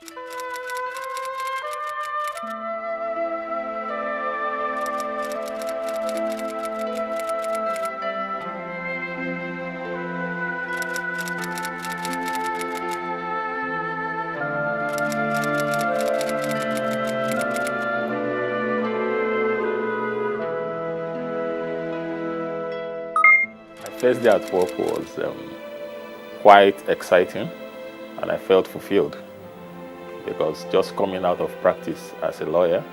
First day at work was quite exciting, and I felt fulfilled because just coming out of practice as a lawyer,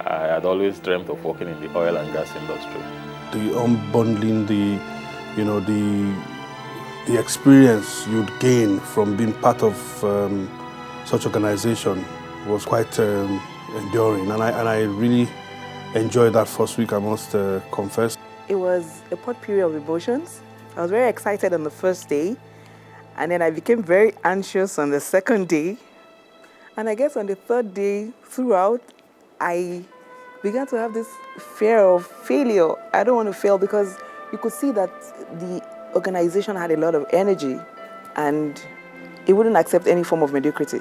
I had always dreamt of working in the oil and gas industry. The unbundling, the experience you'd gain from being part of such organization was quite enduring, and I really enjoyed that first week, I must confess. It was a potpourri of emotions. I was very excited on the first day, and then I became very anxious on the second day. And I guess on the third day throughout, I began to have this fear of failure. I don't want to fail, because you could see that the organization had a lot of energy and it wouldn't accept any form of mediocrity.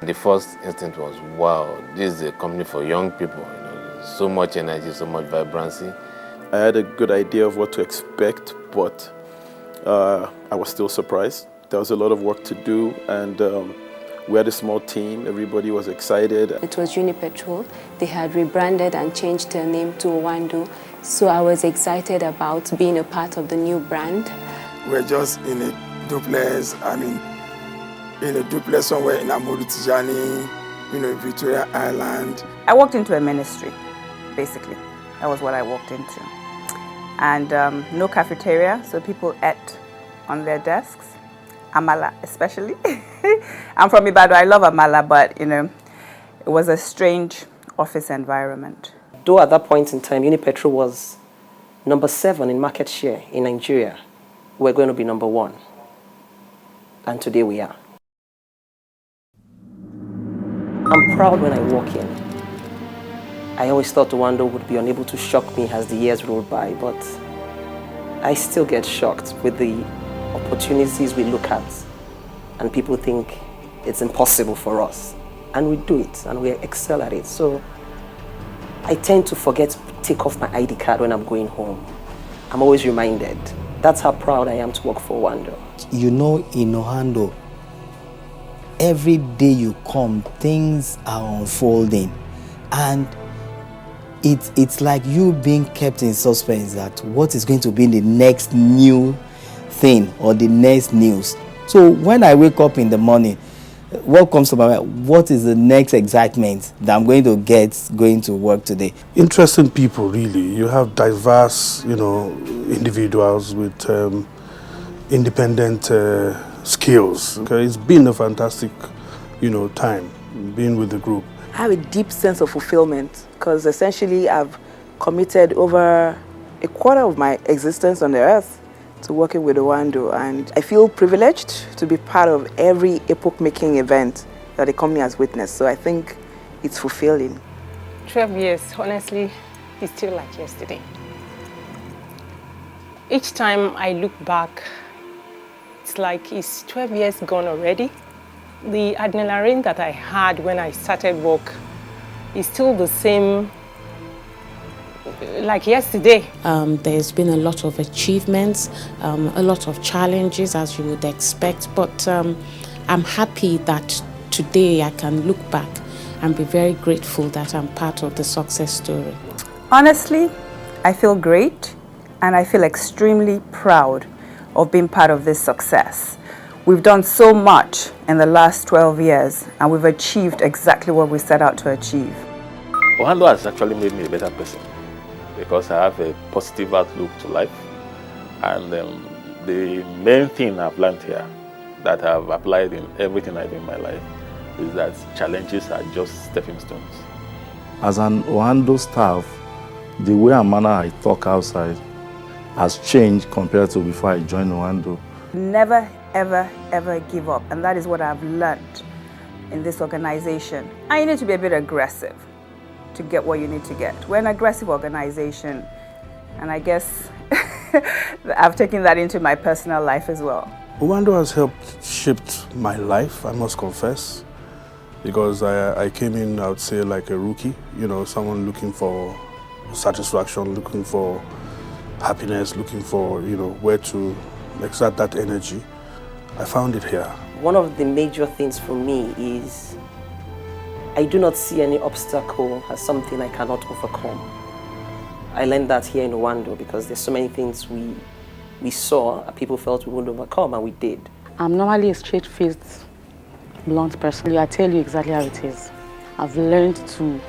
The first instinct was, wow, this is a company for young people. So much energy, so much vibrancy. I had a good idea of what to expect, but I was still surprised. There was a lot of work to do, and we had a small team. Everybody was excited. It was Unipetrol. They had rebranded and changed their name to Oando. So I was excited about being a part of the new brand. We're just in a duplex, in a duplex somewhere in Amodu Tijani, Victoria Island. I walked into a ministry, basically. That was what I walked into. And no cafeteria, so people ate on their desks. Amala especially. I'm from Ibadan, I love Amala, but it was a strange office environment. Though at that point in time, Unipetrol was number 7 in market share in Nigeria, we're going to be number 1. And today we are. I'm proud when I walk in. I always thought Oando would be unable to shock me as the years rolled by, but I still get shocked with the opportunities we look at, and people think it's impossible for us. And we do it, and we excel at it. So I tend to forget to take off my ID card when I'm going home. I'm always reminded. That's how proud I am to work for Oando. In Oando, every day you come, things are unfolding. And it's like you being kept in suspense that what is going to be the next new thing or the next news. So when I wake up in the morning, what comes to my mind? What is the next excitement that I'm going to get going to work today? Interesting people, really. You have diverse, individuals with independent skills. Okay, it's been a fantastic, time being with the group. I have a deep sense of fulfillment because essentially I've committed over a quarter of my existence on the earth to working with Oando, and I feel privileged to be part of every epoch-making event that the company has witnessed. So I think it's fulfilling. 12 years, honestly, it's still like yesterday. Each time I look back, it's like it's 12 years gone already. The adrenaline that I had when I started work is still the same like yesterday. There's been a lot of achievements, a lot of challenges as you would expect, but I'm happy that today I can look back and be very grateful that I'm part of the success story. Honestly, I feel great and I feel extremely proud of being part of this success. We've done so much in the last 12 years and we've achieved exactly what we set out to achieve. Oando has actually made me a better person because I have a positive outlook to life, and the main thing I've learned here that I've applied in everything I do in my life is that challenges are just stepping stones. As an Oando staff, the way and manner I talk outside has changed compared to before I joined Oando. Never, ever, ever give up, and that is what I've learned in this organization. And you need to be a bit aggressive to get what you need to get. We're an aggressive organization, and I guess I've taken that into my personal life as well. Oando has helped shape my life, I must confess. because I came in, I would say, like a rookie, someone looking for satisfaction, looking for happiness, looking for, where to exert that energy. I found it here. One of the major things for me is I do not see any obstacle as something I cannot overcome. I learned that here in Oando because there's so many things we saw and people felt we wouldn't overcome, and we did. I'm normally a straight-faced, blunt person. I tell you exactly how it is. I've learned to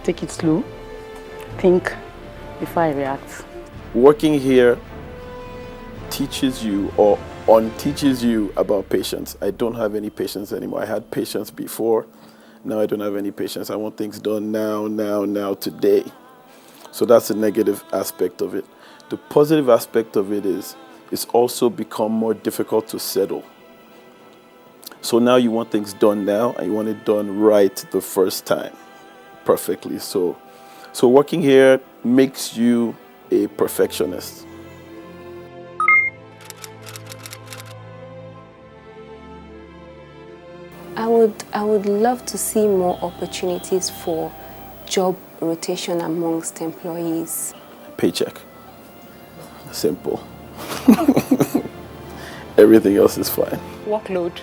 take it slow, think before I react. Working here teaches you or unteaches you about patience. I don't have any patience anymore. I had patience before. Now I don't have any patience. I want things done now, today. So that's the negative aspect of it. The positive aspect of it is it's also become more difficult to settle. So now you want things done now, and you want it done right the first time, perfectly. So working here makes you a perfectionist. I would love to see more opportunities for job rotation amongst employees. Paycheck. Simple. Everything else is fine. Workload.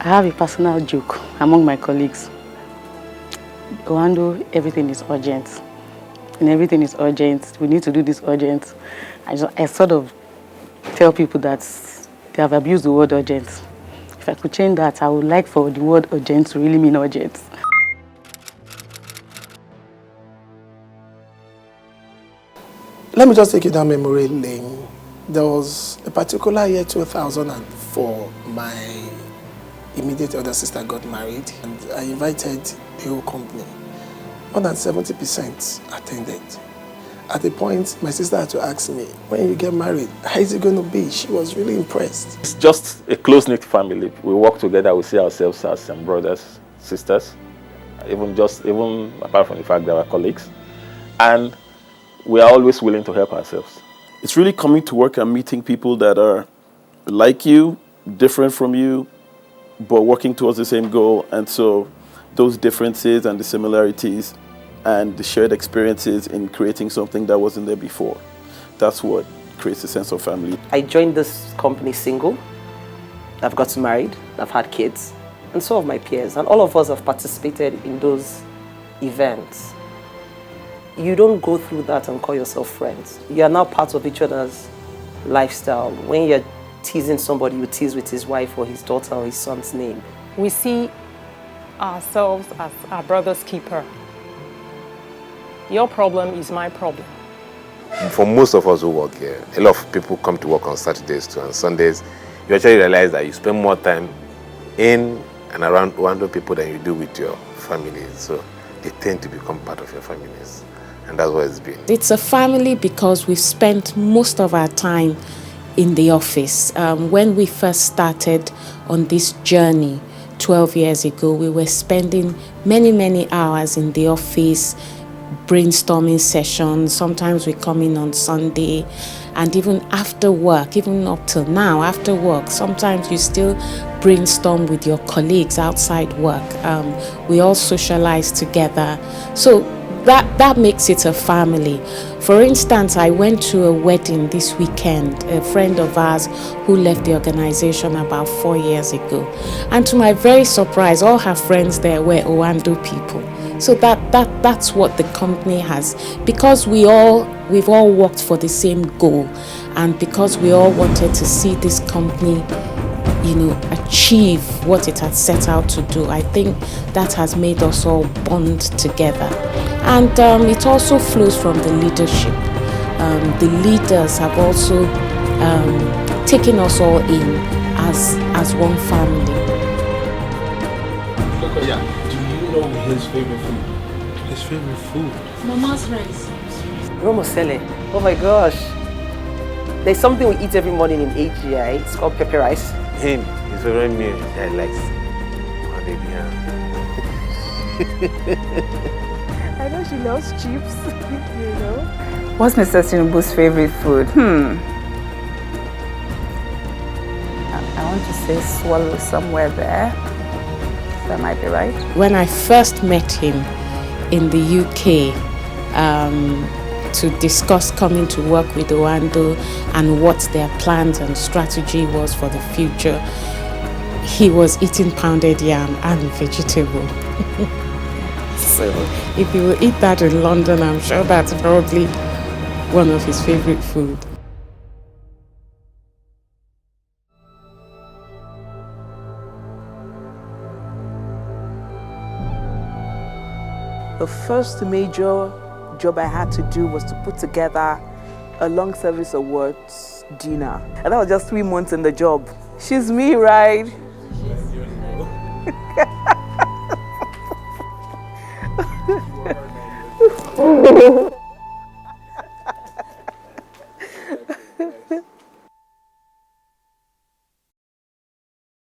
I have a personal joke among my colleagues. Oando, everything is urgent. And everything is urgent. We need to do this urgent. I sort of tell people that they have abused the word urgent. If I could change that, I would like for the word urgent to really mean urgent. Let me just take you down memory lane. There was a particular year, 2004, my immediate elder sister got married, and I invited the whole company. More than 70% attended. At a point, my sister had to ask me, when you get married, how is it going to be? She was really impressed. It's just a close-knit family. We work together, we see ourselves as brothers, sisters, even apart from the fact that we're colleagues. And we are always willing to help ourselves. It's really coming to work and meeting people that are like you, different from you, but working towards the same goal. And so those differences and the similarities and the shared experiences in creating something that wasn't there before, that's what creates a sense of family. I joined this company single. I've got married, I've had kids, and so have my peers. And all of us have participated in those events. You don't go through that and call yourself friends. You are now part of each other's lifestyle. When you're teasing somebody, you tease with his wife or his daughter or his son's name. We see ourselves as our brother's keeper. Your problem is my problem. For most of us who work here, a lot of people come to work on Saturdays too, and Sundays. You actually realize that you spend more time in and around Oando people than you do with your families. So they tend to become part of your families. And that's what it's been. It's a family because we've spent most of our time in the office. When we first started on this journey 12 years ago, we were spending many hours in the office, brainstorming sessions. Sometimes we come in on Sunday, and even after work, even up till now, after work, sometimes you still brainstorm with your colleagues outside work. We all socialize together. So that makes it a family. For instance, I went to a wedding this weekend, a friend of ours who left the organization about 4 years ago. And to my very surprise, all her friends there were Oando people. So that's what the company has. Because we've all worked for the same goal, and because we all wanted to see this company, achieve what it had set out to do, I think that has made us all bond together. And it also flows from the leadership. The leaders have also taken us all in as one family. Yeah. Do you know his favorite food? His favorite food? Mama's rice. Romosele. Oh my gosh. There's something we eat every morning in AGI. It's called pepper rice. His favorite meal that he likes. I know she loves chips, What's Mr. Tinubu's favorite food? I want to say Swallow, somewhere there. That might be right. When I first met him in the UK to discuss coming to work with Oando and what their plans and strategy was for the future, he was eating pounded yam and vegetable. So if you will eat that in London, I'm sure that's probably one of his favorite food. The first major job I had to do was to put together a long service awards dinner. And that was just 3 months in the job. She's me, right?